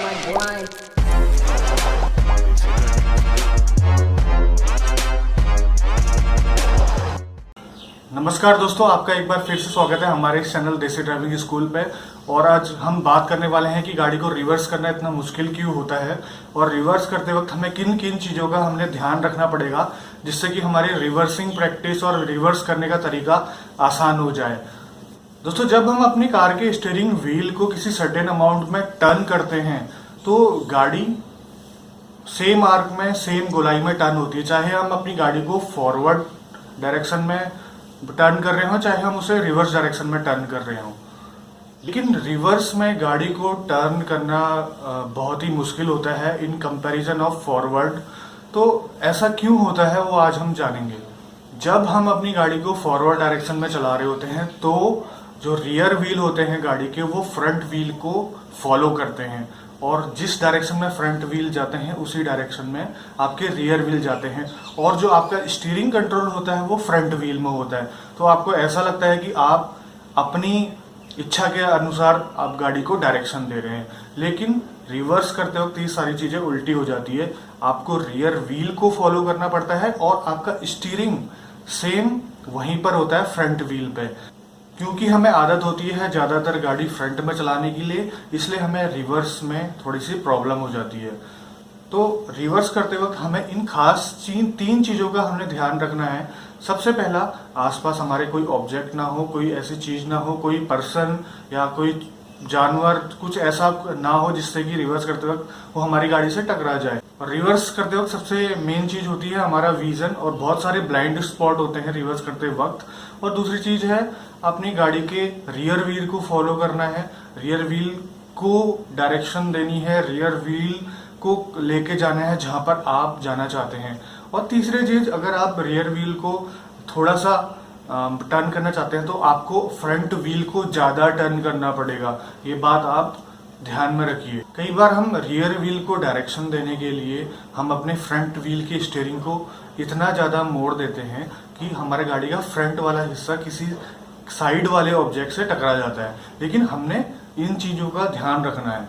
blind. नमस्कार दोस्तों, आपका एक बार फिर से स्वागत है हमारे इस चैनल देसी ड्राइविंग स्कूल पे। और आज हम बात करने वाले हैं कि गाड़ी को रिवर्स करना इतना मुश्किल क्यों होता है और रिवर्स करते वक्त हमें किन किन चीज़ों का हमने ध्यान रखना पड़ेगा जिससे कि हमारी रिवर्सिंग प्रैक्टिस और रिवर्स करने का तरीका आसान हो जाए। दोस्तों, जब हम अपनी कार के स्टीयरिंग व्हील को किसी सर्टेन अमाउंट में टर्न करते हैं तो गाड़ी सेम आर्क में, सेम गोलाई में टर्न होती है। चाहे हम अपनी गाड़ी को फॉरवर्ड डायरेक्शन में टर्न कर रहे हो, चाहे हम उसे रिवर्स डायरेक्शन में टर्न कर रहे हो। लेकिन रिवर्स में गाड़ी को टर्न करना बहुत ही मुश्किल होता है इन कंपैरिजन ऑफ फॉरवर्ड। तो ऐसा क्यों होता है वो आज हम जानेंगे। जब हम अपनी गाड़ी को फॉरवर्ड डायरेक्शन में चला रहे होते हैं तो जो रियर व्हील होते हैं गाड़ी के, वो फ्रंट व्हील को फॉलो करते हैं और जिस डायरेक्शन में फ्रंट व्हील जाते हैं उसी डायरेक्शन में आपके रियर व्हील जाते हैं। और जो आपका स्टीयरिंग कंट्रोल होता है वो फ्रंट व्हील में होता है। तो आपको ऐसा लगता है कि आप अपनी इच्छा के अनुसार आप गाड़ी को डायरेक्शन दे रहे हैं, लेकिन रिवर्स करते वक्त ये सारी चीजें उल्टी हो जाती है। आपको रियर व्हील को फॉलो करना पड़ता है और आपका स्टीयरिंग सेम वहीं पर होता है फ्रंट व्हील पे। क्योंकि हमें आदत होती है ज्यादातर गाड़ी फ्रंट में चलाने के लिए, इसलिए हमें रिवर्स में थोड़ी सी प्रॉब्लम हो जाती है। तो रिवर्स करते वक्त हमें इन खास तीन चीजों का हमने ध्यान रखना है। सबसे पहला, आसपास हमारे कोई ऑब्जेक्ट ना हो, कोई ऐसी चीज ना हो, कोई पर्सन या कोई जानवर, कुछ ऐसा ना हो जिससे कि रिवर्स करते वक्त वो हमारी गाड़ी से टकरा जाए। और रिवर्स करते वक्त सबसे मेन चीज होती है हमारा विजन, और बहुत सारे ब्लाइंड स्पॉट होते हैं रिवर्स करते वक्त। और दूसरी चीज है अपनी गाड़ी के रियर व्हील को फॉलो करना है, रियर व्हील को डायरेक्शन देनी है, रियर व्हील को लेके जाना है जहां पर आप जाना चाहते हैं। और तीसरी चीज, अगर आप रियर व्हील को थोड़ा सा टर्न करना चाहते हैं तो आपको फ्रंट व्हील को ज्यादा टर्न करना पड़ेगा। ये बात आप ध्यान में रखिए। कई बार हम रियर व्हील को डायरेक्शन देने के लिए हम अपने फ्रंट व्हील के स्टीयरिंग को इतना ज्यादा मोड़ देते हैं कि हमारे गाड़ी का फ्रंट वाला हिस्सा किसी साइड वाले ऑब्जेक्ट से टकरा जाता है। लेकिन हमने इन चीजों का ध्यान रखना है।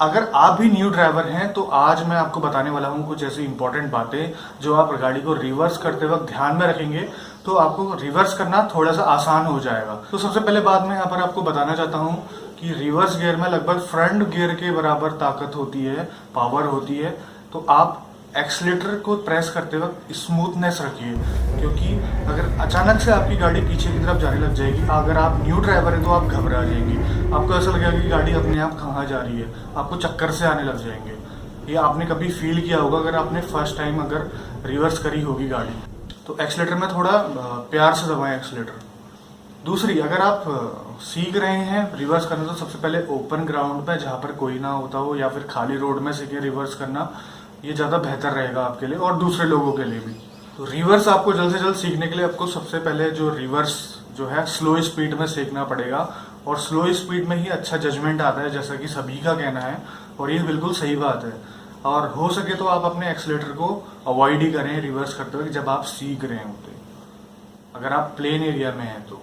अगर आप भी न्यू ड्राइवर हैं तो आज मैं आपको बताने वाला हूं कुछ ऐसी इंपॉर्टेंट बातें जो आप गाड़ी को रिवर्स करते वक्त ध्यान में रखेंगे तो आपको रिवर्स करना थोड़ा सा आसान हो जाएगा। तो सबसे पहले बात मैं यहाँ पर आपको बताना चाहता हूँ कि रिवर्स गियर में लगभग फ्रंट गियर के बराबर ताकत होती है, पावर होती है। तो आप एक्सीलेटर को प्रेस करते वक्त स्मूथनेस रखिए, क्योंकि अगर अचानक से आपकी गाड़ी पीछे की तरफ जाने लग जाएगी, अगर आप न्यू ड्राइवर है तो आप घबरा जाएंगे। आपको ऐसा लगेगा कि गाड़ी अपने आप कहाँ जा रही है, आपको चक्कर से आने लग जाएंगे। ये आपने कभी फील किया होगा अगर आपने फर्स्ट टाइम अगर रिवर्स करी होगी गाड़ी। तो एक्सीलेटर में थोड़ा प्यार से दबाएं एक्सीलेटर। दूसरी, अगर आप सीख रहे हैं रिवर्स करना तो सबसे पहले ओपन ग्राउंड पे जहाँ पर कोई ना होता हो या फिर खाली रोड में सीखें रिवर्स करना। ये ज्यादा बेहतर रहेगा आपके लिए और दूसरे लोगों के लिए भी। तो रिवर्स आपको जल्द से जल्द सीखने के लिए आपको सबसे पहले जो रिवर्स जो है स्लो स्पीड में सीखना पड़ेगा। और स्लो स्पीड में ही अच्छा जजमेंट आता है, जैसा कि सभी का कहना है, और ये बिल्कुल सही बात है। और हो सके तो आप अपने एक्सीलेटर को अवॉइड ही करें रिवर्स करते हुए जब आप सीख रहे होते, अगर आप प्लेन एरिया में हैं तो।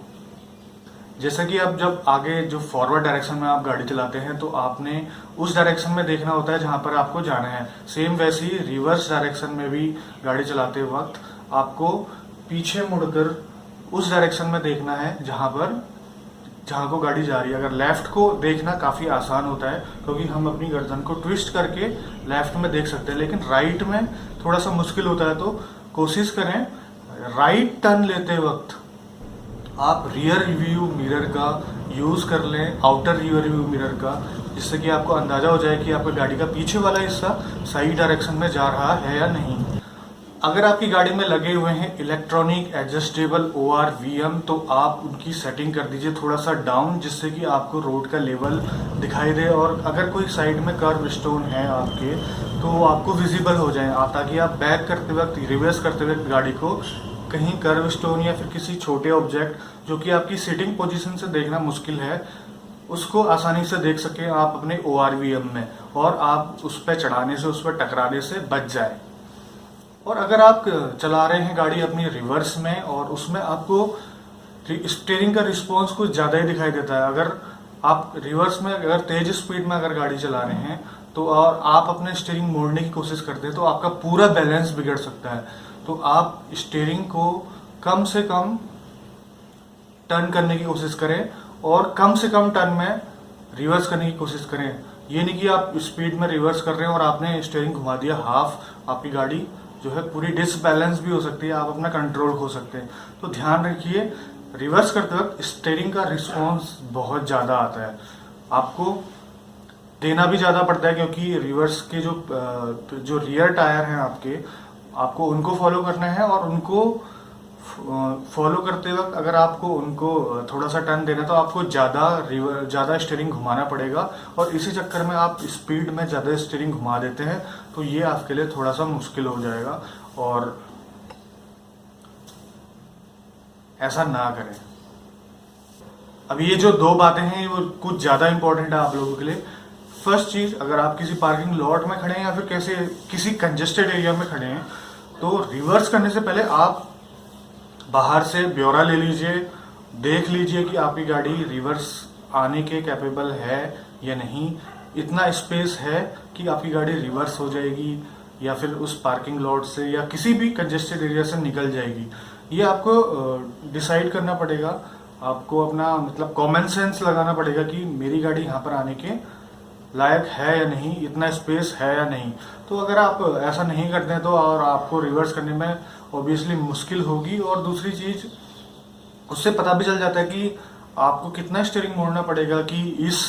जैसा कि अब जब आगे जो फॉरवर्ड डायरेक्शन में आप गाड़ी चलाते हैं तो आपने उस डायरेक्शन में देखना होता है जहां पर आपको जाना है। सेम वैसे ही रिवर्स डायरेक्शन में भी गाड़ी चलाते वक्त आपको पीछे मुड़कर उस डायरेक्शन में देखना है जहां को गाड़ी जा रही है। अगर लेफ्ट को देखना काफी आसान होता है क्योंकि हम अपनी गर्दन को ट्विस्ट करके लेफ्ट में देख सकते हैं, लेकिन राइट में थोड़ा सा मुश्किल होता है। तो कोशिश करें राइट टर्न लेते वक्त आप रियर व्यू मिरर का यूज कर लें, आउटर रियर व्यू मिरर का, जिससे कि आपको अंदाजा हो जाए कि आपकी गाड़ी का पीछे वाला हिस्सा सही डायरेक्शन में जा रहा है या नहीं। अगर आपकी गाड़ी में लगे हुए हैं इलेक्ट्रॉनिक एडजस्टेबल ORVM तो आप उनकी सेटिंग कर दीजिए थोड़ा सा डाउन, जिससे कि आपको रोड का लेवल दिखाई दे। और अगर कोई साइड में कर्व स्टोन है आपके तो वो आपको विजिबल हो जाए, ताकि आप बैक करते वक्त, रिवर्स करते वक्त गाड़ी को कहीं कर्व स्टोन या फिर किसी छोटे ऑब्जेक्ट जो कि आपकी सिटिंग पोजीशन से देखना मुश्किल है, उसको आसानी से देख सके आप अपने ORVM में, और आप उस पर चढ़ाने से, उस पर टकराने से बच जाए। और अगर आप चला रहे हैं गाड़ी अपनी रिवर्स में और उसमें आपको स्टीयरिंग का रिस्पॉन्स कुछ ज़्यादा ही दिखाई देता है, अगर आप रिवर्स में अगर तेज स्पीड में अगर गाड़ी चला रहे हैं तो और आप अपने स्टीयरिंग मोड़ने की कोशिश करते हैं तो आपका पूरा बैलेंस बिगड़ सकता है। तो आप स्टीयरिंग को कम से कम टर्न करने की कोशिश करें और कम से कम टर्न में रिवर्स करने की कोशिश करें। ये नहीं कि आप स्पीड में रिवर्स कर रहे हैं और आपने स्टीयरिंग घुमा दिया हाफ, आपकी गाड़ी जो है पूरी डिसबैलेंस भी हो सकती है, आप अपना कंट्रोल खो सकते हैं। तो ध्यान रखिए, रिवर्स करते वक्त स्टीयरिंग का रिस्पॉन्स बहुत ज़्यादा आता है, आपको देना भी ज़्यादा पड़ता है क्योंकि रिवर्स के जो रियर टायर हैं आपको उनको फॉलो करना है और उनको फॉलो करते वक्त अगर आपको उनको थोड़ा सा टर्न देना तो आपको ज़्यादा स्टीयरिंग घुमाना पड़ेगा और इसी चक्कर में आप स्पीड में ज़्यादा स्टीयरिंग घुमा देते हैं, तो ये आपके लिए थोड़ा सा मुश्किल हो जाएगा और ऐसा ना करें। अब ये जो दो बातें हैं वो कुछ ज़्यादा इंपॉर्टेंट है आप लोगों के लिए। फर्स्ट चीज़, अगर आप किसी पार्किंग लॉट में खड़े हैं या फिर किसी कंजेस्टेड एरिया में खड़े हैं तो रिवर्स करने से पहले आप बाहर से ब्यौरा ले लीजिए, देख लीजिए कि आपकी गाड़ी रिवर्स आने के कैपेबल है या नहीं, इतना स्पेस है कि आपकी गाड़ी रिवर्स हो जाएगी या फिर उस पार्किंग लॉट से या किसी भी कंजेस्टेड एरिया से निकल जाएगी। ये आपको डिसाइड करना पड़ेगा, आपको अपना मतलब कॉमन सेंस लगाना पड़ेगा कि मेरी गाड़ी यहाँ पर आने के लायक है या नहीं, इतना स्पेस है या नहीं। तो अगर आप ऐसा नहीं करते हैं तो और आपको रिवर्स करने में ऑब्वियसली मुश्किल होगी और दूसरी चीज उससे पता भी चल जाता है कि आपको कितना स्टीयरिंग मोड़ना पड़ेगा कि इस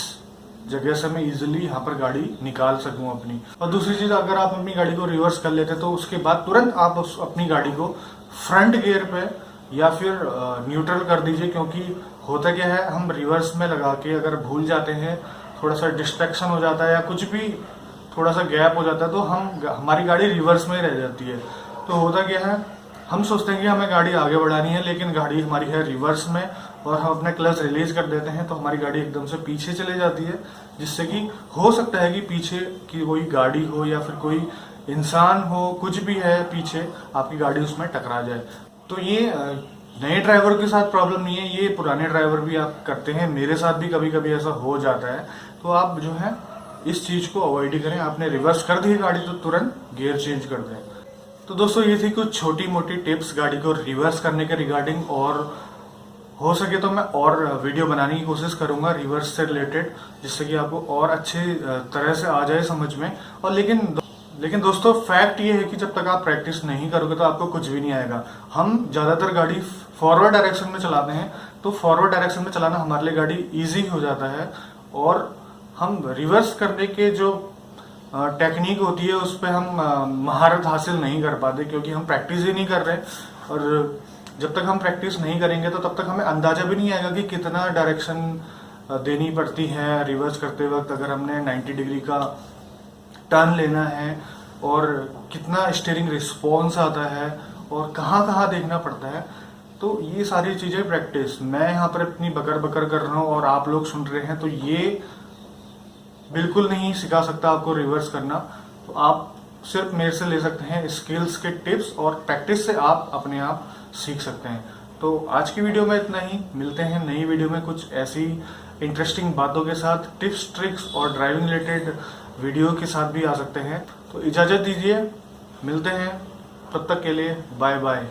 जगह से मैं इजीली यहाँ पर गाड़ी निकाल सकूं अपनी। और दूसरी चीज, अगर आप अपनी गाड़ी को रिवर्स कर लेते तो उसके बाद तुरंत आप अपनी गाड़ी को फ्रंट गियर पे या फिर न्यूट्रल कर दीजिए, क्योंकि होता क्या है, हम रिवर्स में लगा के अगर भूल जाते हैं, थोड़ा सा डिस्ट्रैक्शन हो जाता है या कुछ भी थोड़ा सा गैप हो जाता है तो हमारी गाड़ी रिवर्स में ही रह जाती है। तो होता क्या है, हम सोचते हैं कि हमें गाड़ी आगे बढ़ानी है लेकिन गाड़ी हमारी है रिवर्स में और हम अपने क्लच रिलीज कर देते हैं तो हमारी गाड़ी एकदम से पीछे चले जाती है, जिससे कि हो सकता है कि पीछे की कोई गाड़ी हो या फिर कोई इंसान हो, कुछ भी है पीछे, आपकी गाड़ी उसमें टकरा जाए। तो ये नए ड्राइवर के साथ प्रॉब्लम नहीं है, ये पुराने ड्राइवर भी आप करते हैं, मेरे साथ भी कभी कभी ऐसा हो जाता है। तो आप जो है इस चीज को अवॉइड ही करें। आपने रिवर्स कर दी गाड़ी तो तुरंत गियर चेंज कर दें। तो दोस्तों ये थी कुछ छोटी मोटी टिप्स गाड़ी को रिवर्स करने के रिगार्डिंग, और हो सके तो मैं और वीडियो बनाने की कोशिश करूंगा रिवर्स से रिलेटेड, जिससे कि आपको और अच्छे तरह से आ जाए समझ में। और लेकिन दोस्तों फैक्ट ये है कि जब तक आप प्रैक्टिस नहीं करोगे तो आपको कुछ भी नहीं आएगा। हम ज्यादातर गाड़ी फॉरवर्ड डायरेक्शन में चलाते हैं तो फॉरवर्ड डायरेक्शन में चलाना हमारे लिए गाड़ी ईजी हो जाता है और हम रिवर्स करने के जो टेक्निक होती है उस पर हम महारत हासिल नहीं कर पाते क्योंकि हम प्रैक्टिस ही नहीं कर रहे। और जब तक हम प्रैक्टिस नहीं करेंगे तो तब तक हमें अंदाजा भी नहीं आएगा कि कितना डायरेक्शन देनी पड़ती है रिवर्स करते वक्त, अगर हमने 90 डिग्री का टर्न लेना है और कितना स्टीयरिंग रिस्पॉन्स आता है और कहाँ कहाँ देखना पड़ता है। तो ये सारी चीजें प्रैक्टिस, मैं यहाँ पर अपनी बकर बकर कर रहा हूँ और आप लोग सुन रहे हैं, तो ये बिल्कुल नहीं सिखा सकता आपको रिवर्स करना। तो आप सिर्फ मेरे से ले सकते हैं स्किल्स के टिप्स और प्रैक्टिस से आप अपने आप सीख सकते हैं। तो आज की वीडियो में इतना ही, मिलते हैं नई वीडियो में कुछ ऐसी इंटरेस्टिंग बातों के साथ, टिप्स ट्रिक्स और ड्राइविंग रिलेटेड वीडियो के साथ भी आ सकते हैं। तो इजाजत दीजिए, मिलते हैं, तब तक के लिए बाय बाय।